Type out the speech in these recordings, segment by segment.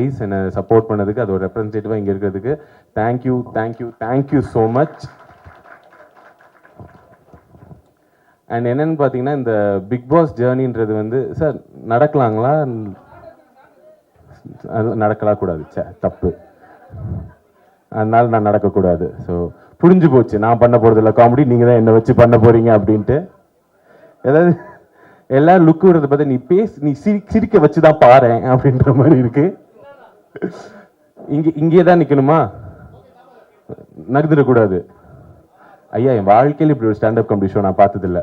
என்னை சப்போர்ட் பண்ணதுக்கு, அது ஒரு ரெப்ரஸன்டேட்டிவாக இங்கே இருக்கிறதுக்கு தேங்க்யூ ஸோ மச். அண்ட் என்னன்னு பார்த்தீங்கன்னா, இந்த பிக் பாஸ் ஜேர்னின்றது வந்து சார் நடக்கலாங்களா? அது நடக்கலாம் கூடாது, தப்பு. அதனால நான் நடக்கக்கூடாது. ஸோ புரிஞ்சு போச்சு, நான் பண்ண போகிறதில்ல காமெடி, நீங்கள் தான் என்னை வச்சு பண்ண போகிறீங்க அப்படின்ட்டு. ஏதாவது எல்லாரும் லுக் விடுறத பார்த்து நீ சிரிக்க வச்சு தான் பாரு அப்படின்ற மாதிரி இருக்கு. இங்கே தான் நிற்கணுமா? நகர்ந்துடக்கூடாது. ஐயா, என் வாழ்க்கையில் இப்படி ஒரு ஸ்டாண்டப் காமெடி ஷோ நான் பார்த்ததில்லை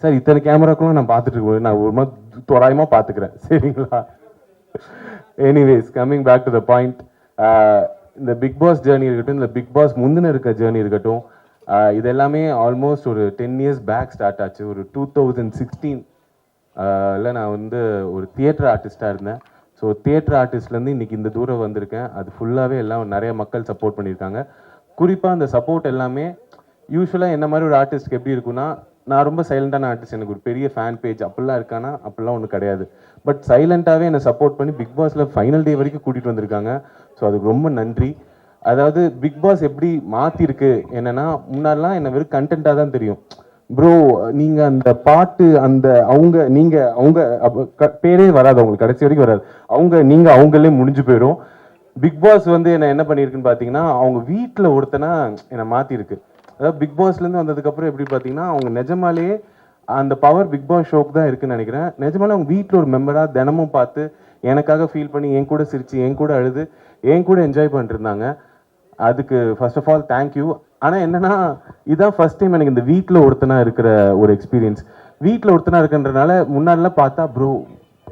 சார். இத்தனை கேமராக்களும் நான் பார்த்துட்டு இருக்கும்போது நான் ஒரு மாதிரி தோராயமாக பார்த்துக்கிறேன், சரிங்களா? Anyways, coming back to the point, இந்த பிக் பாஸ் ஜேர்னி இருக்கட்டும், இந்த பிக் பாஸ் முந்தின இருக்க ஜேர்னி இருக்கட்டும், இது எல்லாமே ஆல்மோஸ்ட் ஒரு 10 years பேக் ஸ்டார்ட் ஆச்சு. ஒரு 2016 நான் வந்து ஒரு தியேட்டர் ஆர்டிஸ்டாக இருந்தேன். ஸோ தியேட்டர் ஆர்டிஸ்ட்லேருந்து இன்றைக்கி இந்த தூரம் வந்திருக்கேன். அது ஃபுல்லாகவே எல்லாம் நிறைய மக்கள் சப்போர்ட் பண்ணியிருக்காங்க. குறிப்பாக அந்த சப்போர்ட் எல்லாமே யூஸ்வலாக என்ன மாதிரி ஒரு ஆர்டிஸ்ட்க்கு எப்படி இருக்குன்னா, நான் ரொம்ப சைலண்டான ஆர்டிஸ்ட், எனக்கு ஒரு பெரிய ஃபேன் பேஜ் அப்படிலாம் இருக்கானா? அப்படிலாம் ஒன்றும் கிடையாது. பட் சைலண்ட்டாகவே என்னை சப்போர்ட் பண்ணி பிக் பாஸில் ஃபைனல் டே வரைக்கும் கூட்டிகிட்டு வந்திருக்காங்க. ஸோ அதுக்கு ரொம்ப நன்றி. அதாவது பிக் பாஸ் எப்படி மாற்றிருக்கு என்னென்னா, முன்னாடிலாம் என்னை வெறும் கண்டென்ட்டாக தான் தெரியும். ப்ரோ, நீங்கள் அந்த பாட்டு அந்த அவங்க பேரே வராது, அவங்களுக்கு கடைசி வரைக்கும் வராது. அவங்களே முடிஞ்சு போயிடும். பிக் பாஸ் வந்து என்ன பண்ணியிருக்குன்னு பார்த்தீங்கன்னா, அவங்க வீட்டில் ஒருத்தனா என்னை மாற்றிருக்கு. அதாவது பிக் பாஸ்லேருந்து வந்ததுக்கப்புறம் எப்படி பார்த்தீங்கன்னா, அவங்க நிஜமாலேயே அந்த பவர் பிக் பாஸ் ஷோக்கு தான் இருக்குன்னு நினைக்கிறேன். நிஜமாலே அவங்க வீட்டில் ஒரு மெம்பராக தினமும் பார்த்து எனக்காக ஃபீல் பண்ணி என் கூட சிரித்து என் கூட அழுது என் கூட என்ஜாய் பண்ணிருந்தாங்க. அதுக்கு ஃபர்ஸ்ட் ஆஃப் ஆல் தேங்க்யூ. ஆனால் என்னன்னா, இதுதான் ஃபர்ஸ்ட் டைம் எனக்கு இந்த வீட்டில் ஒருத்தனாக இருக்கிற ஒரு எக்ஸ்பீரியன்ஸ். வீட்டில் ஒருத்தனாக இருக்குன்றனால முன்னாடிலாம் பார்த்தா, ப்ரோ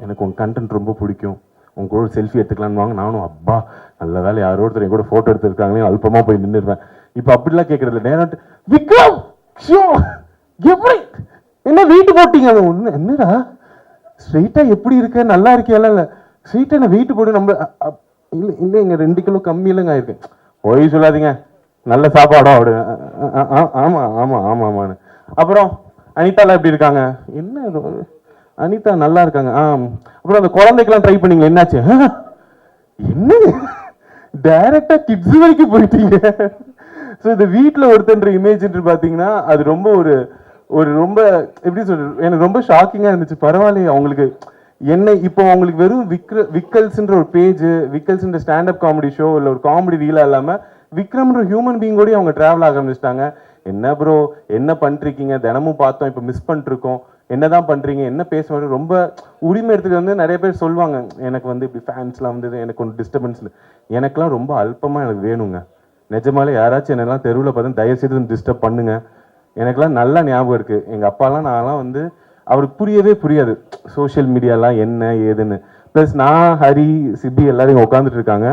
எனக்கு உங்கள் கண்டென்ட் ரொம்ப பிடிக்கும், உங்க கூட செல்ஃபி எடுத்துக்கலான்னு வாங்க. நானும் அப்பா நல்ல வேலை யாரோ ஒருத்தர் என் கூட ஃபோட்டோ எடுத்துருக்காங்களே அல்பமாக போய் நின்றுடுவேன். இப்போ அப்படிலாம் கேட்குறது நேரம், விக்ரம் ஷோ எப்படி என்ன வெயிட் போட்டீங்க? ஒன்று என்னடா ஸ்ட்ரெயிட்டாக எப்படி இருக்க, நல்லா இருக்கியால? இல்லை ஸ்ட்ரெயிட்டாக என்ன வெயிட் போட்டு நம்ம இல்லை இல்லை இங்கே 2 கிலோ கம்மி இல்லைங்க ஆயிருக்கேன். போய் சொல்லாதீங்க, நல்ல சாப்பாடோ அப்படி. ஆமாம். அப்புறம் அனிதாலாம் எப்படி இருக்காங்க? என்ன அனிதா நல்லா இருக்காங்க. அப்புறம் அந்த குழந்தைக்கெல்லாம் ட்ரை பண்ணீங்களா, என்னாச்சு? என்ன டைரக்டா கிட்ஸ் வரைக்கும் போயிட்டீங்க. ஸோ இந்த வீட்டில் ஒருத்தன்ற இமேஜ் பார்த்தீங்கன்னா, அது ரொம்ப ஒரு ரொம்ப எப்படி சொல்றது, எனக்கு ரொம்ப ஷாக்கிங்காக இருந்துச்சு. பரவாயில்லையே, அவங்களுக்கு என்ன இப்போ அவங்களுக்கு வெறும் விக்கல்ஸ்ன்ற ஒரு பேஜ், விக்கல்ஸ்ன்ற ஸ்டாண்டப் காமெடி ஷோ இல்லை ஒரு காமெடி ரீலாக இல்லாமல் விக்ரம்ன்ற ஹியூமன் பீங்கோடய அவங்க ட்ராவல் ஆக ஆரம்பிச்சிட்டாங்க. என்ன ப்ரோ என்ன பண்ணிருக்கீங்க, தினமும் பார்த்தோம், இப்போ மிஸ் பண்ணிருக்கோம், என்னதான் பண்றீங்க, என்ன பேசுவாங்க, ரொம்ப உரிமை எடுத்துட்டு வந்து நிறைய பேர் சொல்லுவாங்க, எனக்கு வந்து இப்படி ஃபேன்ஸ்லாம் வந்து எனக்கு ஒன்று டிஸ்டர்பன்ஸ். எனக்கெல்லாம் ரொம்ப அல்பமாக எனக்கு வேணுங்க. நிஜமாலே யாராச்சும் என்னெல்லாம் தெருவில் பார்த்து தயவுசெய்து டிஸ்டர்ப் பண்ணுங்க. எனக்கெல்லாம் நல்லா ஞாபகம் இருக்குது. எங்கள் அப்பாலாம் நான்லாம் வந்து அவருக்கு புரியாது சோஷியல் மீடியாலாம் என்ன ஏதுன்னு. ப்ளஸ் நான் ஹரி சிப்பி எல்லாரும் உட்காந்துட்டு இருக்காங்க,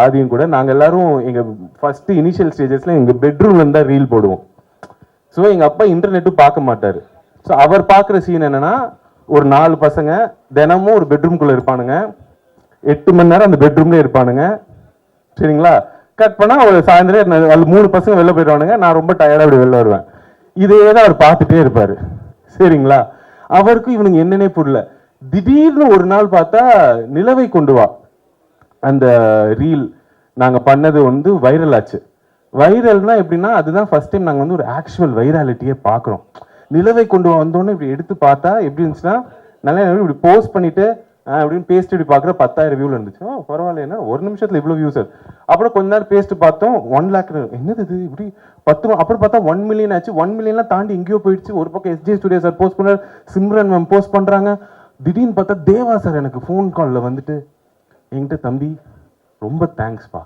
ஆதியும் கூட. நாங்கள் எல்லாரும் எங்கள் ஃபர்ஸ்ட் இனிஷியல் ஸ்டேஜஸ்ல எங்கள் பெட்ரூம்ல இருந்தா ரீல் போடுவோம். ஸோ எங்கள் அப்பா இன்டர்நெட்டும் பார்க்க மாட்டார். ஸோ அவர் பார்க்குற சீன் என்னன்னா, ஒரு 4 பசங்க தினமும் ஒரு பெட்ரூம்குள்ளே இருப்பானுங்க, 8 மணி நேரம் அந்த பெட்ரூம்லேயே இருப்பானுங்க, சரிங்களா? கட் பண்ணால் ஒரு சாயந்தரம் அது 3 பசங்க வெளில போயிடுவானுங்க, நான் ரொம்ப டயர்டாக அப்படி வெளில வருவேன். இதே தான் அவர் பார்த்துட்டே இருப்பார், சரிங்களா? அவருக்கு இவனுக்கு என்னன்னே புரியல. திடீர்னு ஒரு நாள் பார்த்தா நிலவை கொண்டு வா அந்த ரீல் நாங்கள் பண்ணது வந்து வைரல் ஆச்சு. வைரல்னா எப்படின்னா, அதுதான் ஃபர்ஸ்ட் டைம் நாங்கள் வந்து ஒரு ஆக்சுவல் வைராலிட்டியே பார்க்குறோம். நிலவை கொண்டு வந்தோன்னு இப்படி எடுத்து பார்த்தா எப்படி இருந்துச்சுன்னா, நல்லா இப்படி போஸ்ட் பண்ணிட்டு அப்படின்னு பேஸ்ட் இப்படி பார்க்குற 10,000 வியூவில் இருந்துச்சு. பரவாயில்ல, ஒரு நிமிஷத்தில் இவ்வளோ வியூ சார். அப்புறம் கொஞ்ச நேரம் பேஸ்ட் பார்த்தோம், 1 lakh. என்னது இது இப்படி 10. அப்புறம் பார்த்தா 1 million ஆச்சு. 1 millionலாம் தாண்டி எங்கேயோ போயிடுச்சு. ஒரு பக்கம் எஸ்ஜே ஸ்டுடியோ சார் போஸ்ட் பண்ணார், சிம்ரன் மேம் போஸ்ட் பண்ணுறாங்க. திடீர்னு பார்த்தா தேவா சார் எனக்கு ஃபோன் காலில் வந்துட்டு என்கிட்ட, தம்பி ரொம்ப தேங்க்ஸ்ப்பா,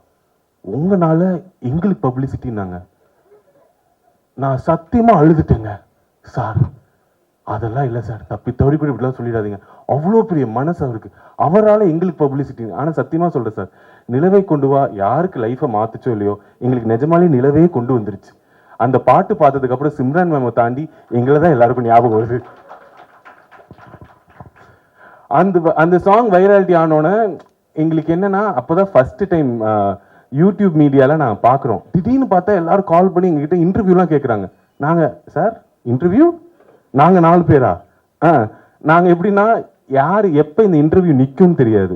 உங்களால எங்களுக்கு பப்ளிசிட்டின்னாங்க. நான் சத்தியமா அழுதுட்டேங்க சார். அதெல்லாம் இல்லை சார், தப்பி தவறி கூட இப்படிலாம் சொல்லிடாதீங்க. அவ்வளோ பெரிய மனசு அவருக்கு, அவரால் எங்களுக்கு பப்ளிசிட்டி. ஆனால் சத்தியமாக சொல்கிறேன் சார், நிலவை கொண்டு வா யாருக்கு லைஃப்பை மாற்றுச்சோ இல்லையோ, எங்களுக்கு நிஜமாலே நிலவே கொண்டு வந்துருச்சு. அந்த பாட்டு பார்த்ததுக்கப்புறம் சிம்ரன் மேமை தாண்டி எங்களை தான் எல்லாருக்கும் ஞாபகம் வருது. அந்த சாங் வைராலிட்டி ஆனோன்னு எங்களுக்கு என்னன்னா, அப்போதான் ஃபர்ஸ்ட் டைம் யூடியூப் மீடியாவில் நாங்கள் பார்க்குறோம். திடீர்னு பார்த்தா எல்லாரும் கால் பண்ணி எங்ககிட்ட இன்டர்வியூலாம் கேட்குறாங்க. நாங்கள் சார் இன்டர்வியூ, நாங்கள் 4 பேரா? நாங்கள் எப்படின்னா, யார் எப்போ இந்த இன்டர்வியூ நிற்கும்னு தெரியாது.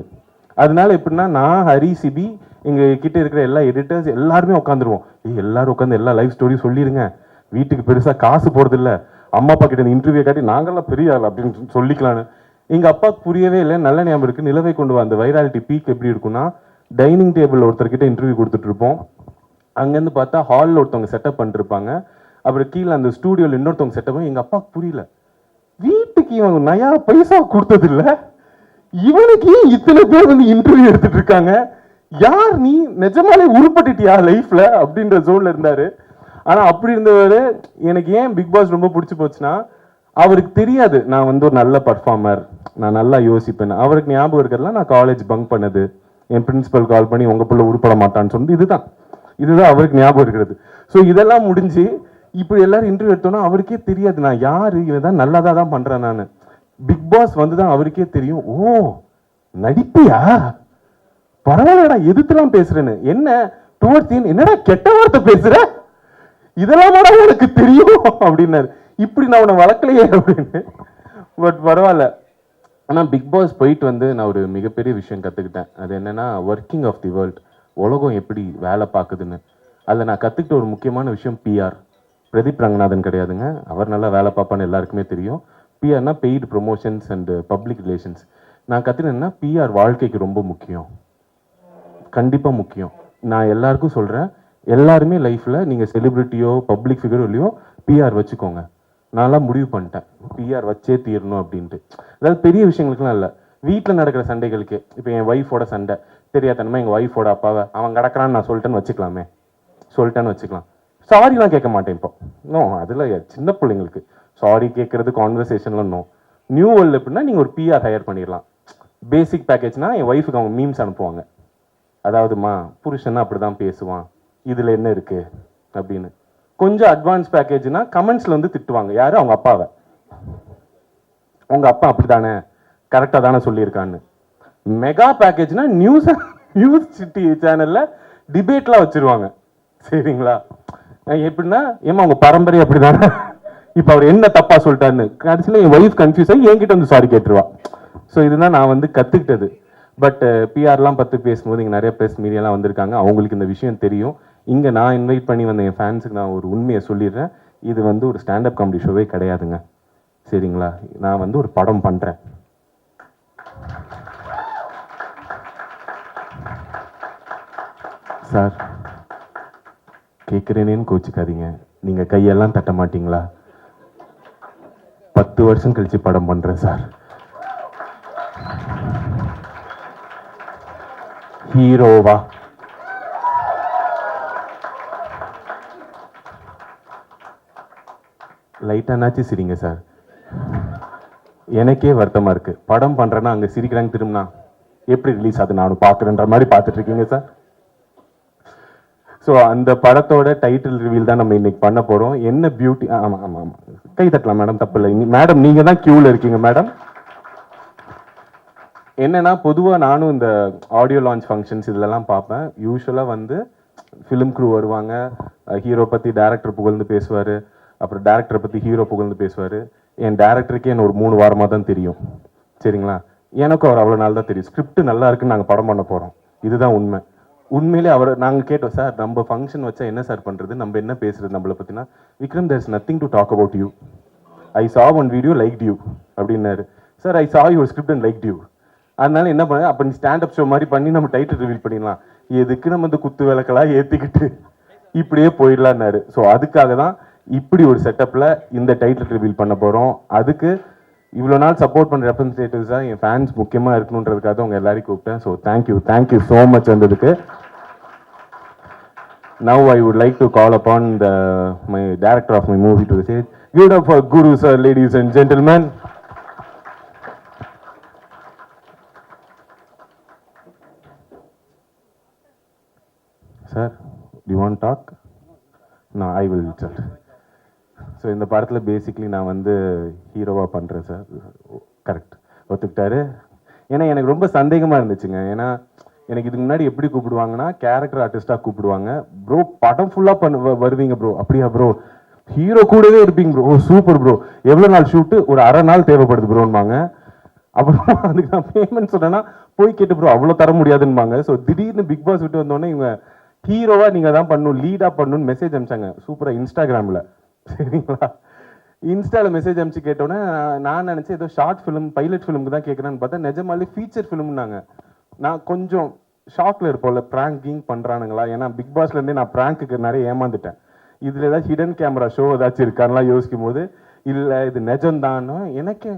அதனால எப்படின்னா நான் ஹரி சிபி எங்க கிட்ட இருக்கிற எல்லா எடிட்டர்ஸ் எல்லாருமே உட்காந்துருவோம். எல்லாரும் உட்காந்து எல்லா லைஃப் ஸ்டோரியும் சொல்லிருங்க, வீட்டுக்கு பெருசா காசு போறது இல்ல, அம்மா அப்பா கிட்ட இன்டர்வியூ காட்டி நாங்கெல்லாம் பெரிய ஆள் அப்படின்னு சொல்லிக்கலான்னு. எங்க அப்பாவுக்கு புரியவே இல்லை. நல்ல ஞாபகம் இருக்கு, நிலவை கொண்டு வா அந்த வைராலிட்டி பீக் எப்படி இருக்குன்னா, டைனிங் டேபிள் ஒருத்தர்கிட்ட இன்டர்வியூ கொடுத்துட்டு இருப்போம். அங்கேருந்து பார்த்தா ஹாலில் ஒருத்தவங்க செட்டப் பண்ணிருப்பாங்க, அப்புறம் கீழே அந்த ஸ்டூடியோவில் இன்னொருத்தவங்க செட்டப். எங்க அப்பாவுக்கு புரியல, வீட்டுக்கு இவங்க நயா பைசா கொடுத்தது இல்லை, இவனுக்கு இத்தனை பேர் வந்து இன்டர்வியூ எடுத்துட்டு இருக்காங்க, யார் நீ, நிஜமாலே உருப்பட்டுட்டியா லைஃப்ல அப்படின்ற ஜோன்ல இருந்தாரு. ஆனா அப்படி இருந்தவர் எனக்கு ஏன் பிக் பாஸ் ரொம்ப பிடிச்சி போச்சுன்னா, அவருக்கு தெரியாது நான் வந்து ஒரு நல்ல பர்ஃபார்மர், நான் நல்லா யோசிப்பேன். அவருக்கு ஞாபகம் இருக்கிறதுலாம் நான் காலேஜ் பங்க் பண்ணது, என் பிரின்சிபல் கால் பண்ணி உங்க பிள்ளை உருப்பட மாட்டான்னு சொன்னது, இதுதான் அவருக்கு ஞாபகம் இருக்கிறது. ஸோ இதெல்லாம் முடிஞ்சு இப்படி எல்லாரும் இன்டர்வியூ எடுத்தோன்னா அவருக்கே தெரியாது நான் யாரு, இவன் தான் நல்லதா தான் பண்றேன் நான். பிக் பாஸ் வந்துதான் அவருக்கே தெரியும், ஓ நடிப்பியா, பரவாயில்லடா எதிர்த்துலாம் பேசுறேன்னு, என்ன டுவர்ட்ஸ் என்னடா கெட்ட வார்த்தை பேசுற, இதெல்லாம் உனக்கு தெரியும் அப்படின்னாரு. இப்படி நான் உன்னை வளர்க்கலையே அப்படின்னு. பட் பரவாயில்ல. ஆனா பிக் பாஸ் போயிட்டு வந்து நான் ஒரு மிகப்பெரிய விஷயம் கத்துக்கிட்டேன். அது என்னன்னா, ஒர்க்கிங் ஆஃப் தி வேர்ல்ட், உலகம் எப்படி வேலை பார்க்குதுன்னு. அதில் நான் கற்றுக்கிட்ட ஒரு முக்கியமான விஷயம் பிஆர். பிரதீப் ரங்கநாதன் கிடையாதுங்க, அவர் நல்லா வேலை பார்ப்பான்னு எல்லாருக்குமே தெரியும். பிஆர்னா paid promotions and public relations. நான் கற்றுக்கிட்டேன்னா பிஆர் வாழ்க்கைக்கு ரொம்ப முக்கியம், கண்டிப்பாக முக்கியம். நான் எல்லாருக்கும் சொல்கிறேன், எல்லாருமே லைஃப்பில் நீங்கள் செலிப்ரிட்டியோ பப்ளிக் ஃபிகரோ இல்லையோ பிஆர் வச்சுக்கோங்க. நான்லாம் முடிவு பண்ணிட்டேன் பிஆர் வச்சே தீரணும் அப்படின்ட்டு. அதாவது பெரிய விஷயங்களுக்குலாம் இல்லை, வீட்டில் நடக்கிற சண்டைகளுக்கு. இப்போ என் ஒய்ஃபோட சண்டை தெரியாதனமா எங்கள் ஒய்ஃபோட அப்பாவை அவன் கிடக்கிறான்னு நான் சொல்லிட்டேன்னு வச்சுக்கலாம், சாரிலாம் கேட்க மாட்டேன் இப்போ. நோ, அதில் சின்ன பிள்ளைங்களுக்கு சாரி கேட்கறது கான்வர்சேஷன்லாம் நோ. நியூ வேர்ல்டு எப்படின்னா நீங்கள் ஒரு பிஆர் ஹையர் பண்ணிடலாம். பேசிக் பேக்கேஜ்னா என் ஒய்ஃபுக்கு அவங்க மீம்ஸ் அனுப்புவாங்க, அதாவதுமா புருஷன்னா அப்படி தான் பேசுவான், இதில் என்ன இருக்குது அப்படின்னு. கொஞ்சம் அட்வான்ஸ் பேக்கேஜ்னா கமெண்ட்ஸில் வந்து திட்டுவாங்க, யார், அவங்க அப்பாவை, உங்கள் அப்பா அப்படி தானே, கரெக்டாக தானே சொல்லியிருக்கான்னு. மெகா பேக்கேஜ்னா நியூஸ் சிட்டி சேனலில் டிபேட்லாம் வச்சுருவாங்க, சரிங்களா. எப்படின்னா, ஏமா உங்கள் பரம்பரை அப்படி தானே, இப்போ அவர் என்ன தப்பாக சொல்லிட்டாருன்னு கடைசியில் என் ஒய்ஃப் கன்ஃபியூஸ் ஆகி என்கிட்ட வந்து சாரி கேட்டுருவா. ஸோ இதுதான் நான் வந்து கற்றுக்கிட்டது. பட் பிஆர்லாம் பற்றி பேசும்போது இங்கே நிறைய ப்ரெஸ் மீடியாலாம் வந்திருக்காங்க, அவங்களுக்கு இந்த விஷயம் தெரியும். இங்கே நான் இன்வைட் பண்ணி வந்த என் ஃபேன்ஸுக்கு நான் ஒரு உண்மையை சொல்லிடுறேன், இது வந்து ஒரு ஸ்டாண்டப் காமெடி ஷோவே கிடையாதுங்க, சரிங்களா. நான் வந்து ஒரு படம் பண்ணுறேன். சார் கேட்குறேனேன்னு கோச்சிக்காதீங்க, நீங்கள் கையெல்லாம் தட்ட மாட்டீங்களா? 10 வருஷம் கழிச்சு படம் பண்ணுறேன் சார். ஹீரோவா? லைட்டானாச்சு சிரிங்க சார், எனக்கே வருத்தமாக இருக்குது. படம் பண்ணுறேன்னா அங்கே சிரிக்கிறாங்க, திரும்பினா எப்படி ரிலீஸ் ஆகுது நானும் பார்க்குறேன்ற மாதிரி பார்த்துட்டு இருக்கீங்க சார். ஸோ அந்த படத்தோட டைட்டில் ரிவீல் தான் நம்ம இன்னைக்கு பண்ண போகிறோம். என்ன பியூட்டி, ஆமாம் ஆமாம் ஆமாம், கை தட்டலாம் மேடம், தப்பு இல்லை. மேடம் நீங்கள் தான் க்யூவில் இருக்கீங்க மேடம். என்னன்னா, பொதுவாக நானும் இந்த ஆடியோ லான்ச் ஃபங்க்ஷன்ஸ் இதிலலாம் பார்ப்பேன். யூஸ்வலாக வந்து ஃபிலிம் க்ரூ வருவாங்க, ஹீரோ பற்றி டேரக்டர் புகழ்ந்து பேசுவார், அப்புறம் டேரக்டரை பற்றி ஹீரோ புகழ்ந்து பேசுவார். என் டேரக்டருக்கே என்ன ஒரு 3 வாரமாக தான் தெரியும், சரிங்களா. எனக்கும் அவர் அவ்வளோ நாள் தான் தெரியும். ஸ்கிரிப்ட் நல்லா இருக்குன்னு நாங்கள் படம் பண்ண போகிறோம், இதுதான் உண்மை. உண்மையிலே அவர் நாங்கள் கேட்டோம், சார் நம்ம ஃபங்க்ஷன் வச்சா என்ன சார் பண்ணுறது, நம்ம என்ன பேசுறது நம்மளை பற்றினா, Vikram there is nothing to talk about you, I saw one video like you அப்படின்னாரு. Sir I saw your script and like you. அதனால என்ன பண்ண, அப்போ நீ ஸ்டாண்டப் ஷோ மாதிரி பண்ணி நம்ம டைட்டில் ரிவீல் பண்ணிடலாம், எதுக்கு நம்ம இந்த குத்து விளக்கெல்லாம் ஏற்றிக்கிட்டு இப்படியே போயிடலான்னாரு. ஸோ அதுக்காக தான் இப்படி ஒரு செட்டப்பில் இந்த டைட்டில் ரிவீல் பண்ண போகிறோம். அதுக்கு இவ்வளோ நாள் சப்போர்ட் பண்ணுற ரெப்ரஸன்டேட்டிவ்ஸாக என் ஃபேன்ஸ் முக்கியமாக இருக்கணுன்றதுக்காக உங்கள் எல்லாரையும் கூப்பிட்டேன். ஸோ தேங்க்யூ ஸோ மச் வந்ததுக்கு. Now I would like to call upon my director of my movie to the stage. Give it up for Guru sir, ladies and gentlemen. Sir, do you want to talk? No, I will tell. So இந்த படத்தில் basically நான் வந்து ஹீரோவாக பண்ணுறேன் sir. Correct, ஒத்துக்கிட்டாரு. ஏன்னா எனக்கு ரொம்ப சந்தேகமாக இருந்துச்சுங்க. ஏன்னா எனக்கு இதுக்கு முன்னாடி எப்படி கூப்பிடுவாங்கன்னா, கேரக்டர் ஆர்டிஸ்டாக கூப்பிடுவாங்க. ப்ரோ படம் ஃபுல்லாக வருவீங்க ப்ரோ, அப்படியா ப்ரோ, ஹீரோ கூடவே இருப்பீங்க ப்ரோ, ஓ சூப்பர் ப்ரோ, எவ்வளோ நாள் ஷூட்டு, ஒரு அரை நாள் தேவைப்படுது ப்ரோன்பாங்க. அப்புறம் அதுக்கு நான் பேமெண்ட் சொன்னேன்னா போய் கேட்டு ப்ரோ அவ்வளோ தர முடியாதுன்பாங்க. ஸோ திடீர்னு பிக் பாஸ் விட்டு வந்தோடனே இவங்க ஹீரோவாக நீங்கள் தான் பண்ணணும், லீடாக பண்ணணும்னு மெசேஜ் அனுப்பிச்சாங்க சூப்பராக இன்ஸ்டாகிராமில். சரிங்களா? இன்ஸ்டாவில் மெசேஜ் அனுப்பிச்சு கேட்டோன்னே நான் நினச்சேன் ஏதோ ஷார்ட் ஃபிலிம் பைலட் ஃபிலிமுக்கு தான் கேட்குறேன்னு பார்த்தா நிஜமாலே ஃபீச்சர் ஃபிலிம்னாங்க. நான் கொஞ்சம் ஷாக்கில் இருப்போம்ல, ப்ராங்கிங் பண்ணுறானுங்களா? ஏன்னா பிக் பாஸ்லேருந்தே நான் ப்ராங்க்குக்கு நிறைய ஏமாந்துட்டேன். இதில் ஏதாச்சும் ஹிடன் கேமரா ஷோ ஏதாச்சும் இருக்கான்லாம் யோசிக்கும் போது இல்லை இது நிஜம்தான்னு எனக்கு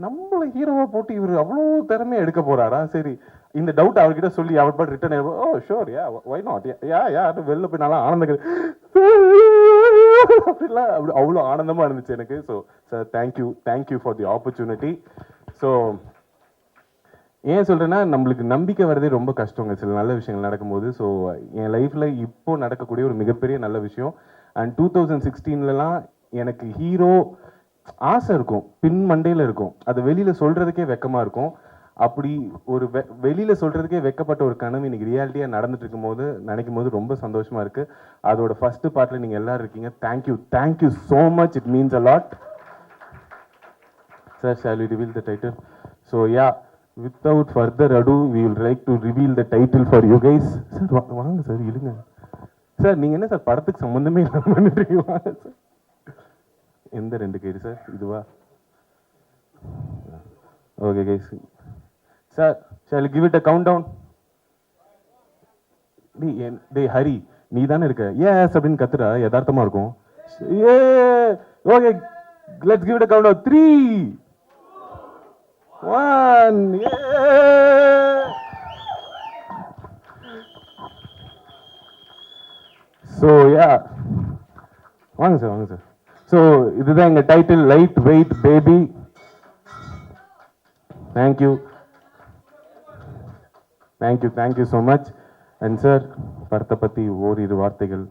நம்மளை ஹீரோவாக போட்டு இவர் அவ்வளோ திறமையாக எடுக்க போகிறாரா? சரி இந்த டவுட் அவர்கிட்ட சொல்லி அவர் பாட்டு return oh sure ya why not ya அது வெளில போய் நல்லா ஆனந்தம் அப்படிலாம் அவ்வளோ ஆனந்தமாக இருந்துச்சு எனக்கு. So sir thank you for the opportunity. So ஏன் சொல்கிறேன்னா நம்மளுக்கு நம்பிக்கை வரதே ரொம்ப கஷ்டங்க சில நல்ல விஷயங்கள் நடக்கும்போது. ஸோ என் லைஃப்பில் இப்போ நடக்கக்கூடிய ஒரு மிகப்பெரிய நல்ல விஷயம். அண்ட் 2016லலாம் எனக்கு ஹீரோ ஆசை இருக்கும், பின் மண்டையில் இருக்கும், அது வெளியில் சொல்கிறதுக்கே வெக்கமாக இருக்கும். அப்படி ஒரு வெளியில் சொல்கிறதுக்கே வெக்கப்பட்ட ஒரு கனவு இன்னைக்கு ரியாலிட்டியாக நடந்துட்டு இருக்கும்போது நினைக்கும் போது ரொம்ப சந்தோஷமாக இருக்குது. அதோட ஃபஸ்ட்டு பார்ட்டில் நீங்கள் எல்லோரும் இருக்கீங்க. Thank you so much. It means a lot. Sir shall we reveal the title? So yeah, without further ado we will like to reveal the title for you guys. Sir வாங்க சார், இருங்க sir. நீங்கள் என்ன sir படத்துக்கு சம்மந்தமே இல்லாமல் பண்ணிட்டுருக்கீங்க? வாங்க sir. எந்த 2 கேடு சார்? இதுவா? Okay guys. Sir shall give it a count down? டேய் ஹரி, நீ தானே இருக்க எஸ் அப்படின்னு கத்துறா, யதார்த்தமாக இருக்கும். ஏ okay, let's give it a count down. 3 1 so ya, வாங்க சார். ஸோ இதுதான் எங்கள் title, light weight baby. Thank you so much. And sir படத்தை பற்றி ஓரிரு வார்த்தைகள்.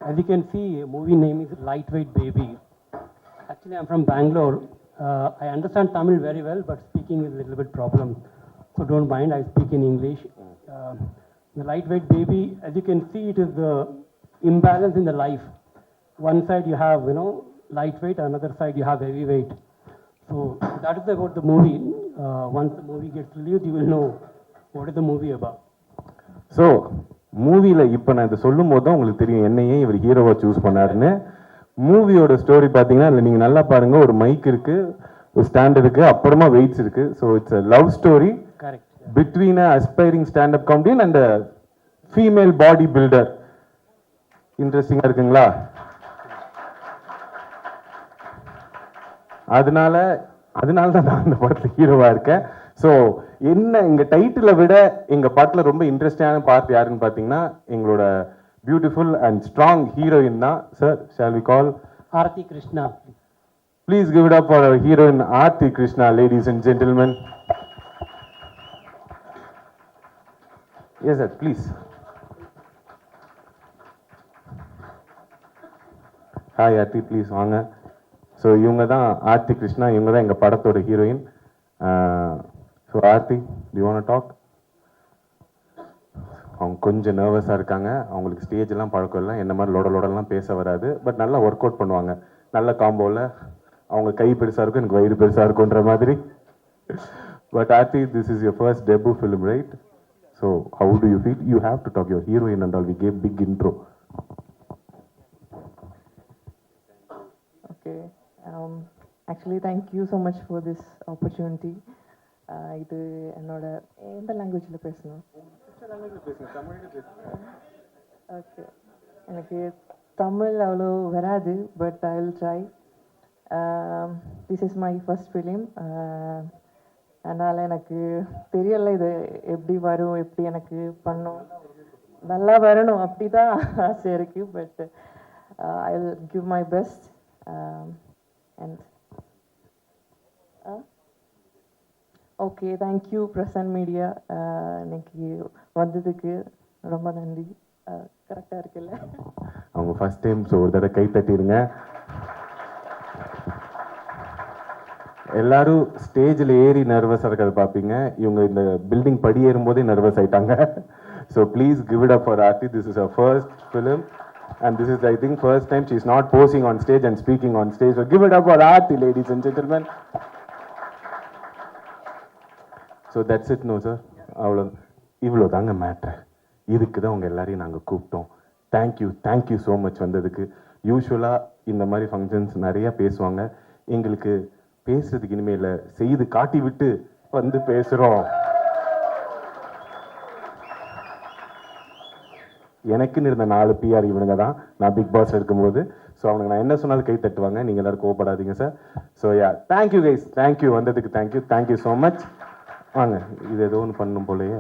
As you can see, movie name is Lightweight Baby. Actually, I'm from Bangalore. I understand Tamil very well, but speaking is a little bit problem. So don't mind, I speak in English. The Lightweight Baby, as you can see, it is the imbalance in the life. One side you have, lightweight, another side you have heavyweight. So that is about the movie. Once the movie gets released, you will know what is the movie about. So மூவியில் இப்போ நான் இதை சொல்லும் போது தான் உங்களுக்கு தெரியும் என்னையே இவர் ஹீரோவாக சூஸ் பண்ணாருன்னு. மூவியோட ஸ்டோரி பார்த்தீங்கன்னா அதில் நீங்கள் நல்லா பாருங்கள், ஒரு மைக் இருக்குது, ஒரு ஸ்டாண்ட் இருக்குது, அப்புறமா வெயிட்ஸ் இருக்குது. So it's a love story between a aspiring standup comedian and a female body builder. இன்ட்ரெஸ்டிங்காக இருக்குங்களா? அதனால தான் நான் இந்த படத்தில் ஹீரோவாக இருக்கேன். ஸோ என்ன எங்கள் டைட்டிலை விட எங்கள் படத்தில் ரொம்ப இன்ட்ரெஸ்டிங்கான பார்ட் யாருன்னு பார்த்தீங்கன்னா எங்களோட பியூட்டிஃபுல் அண்ட் ஸ்ட்ராங் ஹீரோயின் தான். Sir shall we call Aarti Krishna? Please give it up for our heroine Aarti Krishna, ladies and gentlemen. Yes sir, please. Hi Aarti, please வாங்க. ஸோ இவங்க தான் ஆர்த்தி கிருஷ்ணா, இவங்க தான் எங்கள் படத்தோட heroine. So Aarti, do you want to talk? அவங்க கொஞ்சம் நர்வஸாக இருக்காங்க, அவங்களுக்கு ஸ்டேஜெல்லாம் பழக்கம் இல்லை, என்ன மாதிரி லோடெல்லாம் பேச வராது, பட் நல்லா ஒர்க் அவுட் பண்ணுவாங்க. நல்ல காம்போவில் அவங்க கை பெருசாக இருக்கும், எனக்கு வயிறு பெருசாக இருக்குன்ற மாதிரி. But Aarti, this is your first debut film, right? So how do you feel? You have to talk your heroine and all. We gave big intro. Okay. Actually, thank you so much for this opportunity. இது என்னோட எந்த லாங்குவேஜில் பேசணும்? Okay, எனக்கு தமிழ் அவ்வளோ வராது, but I will try. This is my first film. அதனால் எனக்கு தெரியல இது எப்படி வரும், எப்படி எனக்கு பண்ணும், நல்லா வரணும் அப்படி தான் ஆசை இருக்குது. But I will give my best. And okay, thank you present media. இன்னைக்கு வந்ததுக்கு ரொம்ப நன்றி. கரெக்டாக இருக்குல்ல? அவங்க ஃபர்ஸ்ட் டைம், ஸோ ஒரு தடவை கை தட்டிடுங்க. எல்லாரும் ஸ்டேஜில் ஏறி நர்வஸாக இருக்கிறத பார்ப்பீங்க, இவங்க இந்த பில்டிங் படி ஏறும்போதே நர்வஸ் ஆயிட்டாங்க. So please give it up for Aarti. This is our first film. And this is, I think, first time she's not posing on stage and speaking on stage. So give it up for Aarti, ladies and gentlemen. So that's it. No sir, இவ்வளோ தாங்க matter. இதுக்கு தான் உங்கள் எல்லாரையும் நாங்கள் கூப்பிட்டோம். Thank you so much வந்ததுக்கு. யூஸ்வலாக இந்த மாதிரி ஃபங்க்ஷன்ஸ் நிறையா பேசுவாங்க. எங்களுக்கு பேசுறதுக்கு இனிமேல் செய்து காட்டி விட்டு வந்து பேசுகிறோம். எனக்குன்னு இருந்த 4 பிஆர் இவனுங்க தான் நான் பிக் பாஸ் இருக்கும்போது. ஸோ அவனுக்கு நான் என்ன சொன்னாலும் கை தட்டுவாங்க. நீங்கள் எல்லாரும் கோவப்படாதீங்க sir. So yeah, thank you guys, thank you வந்ததுக்கு தேங்க்யூ ஸோ மச். வாங்க, இது ஏதோ ஒன்று பண்ணும் போலயே.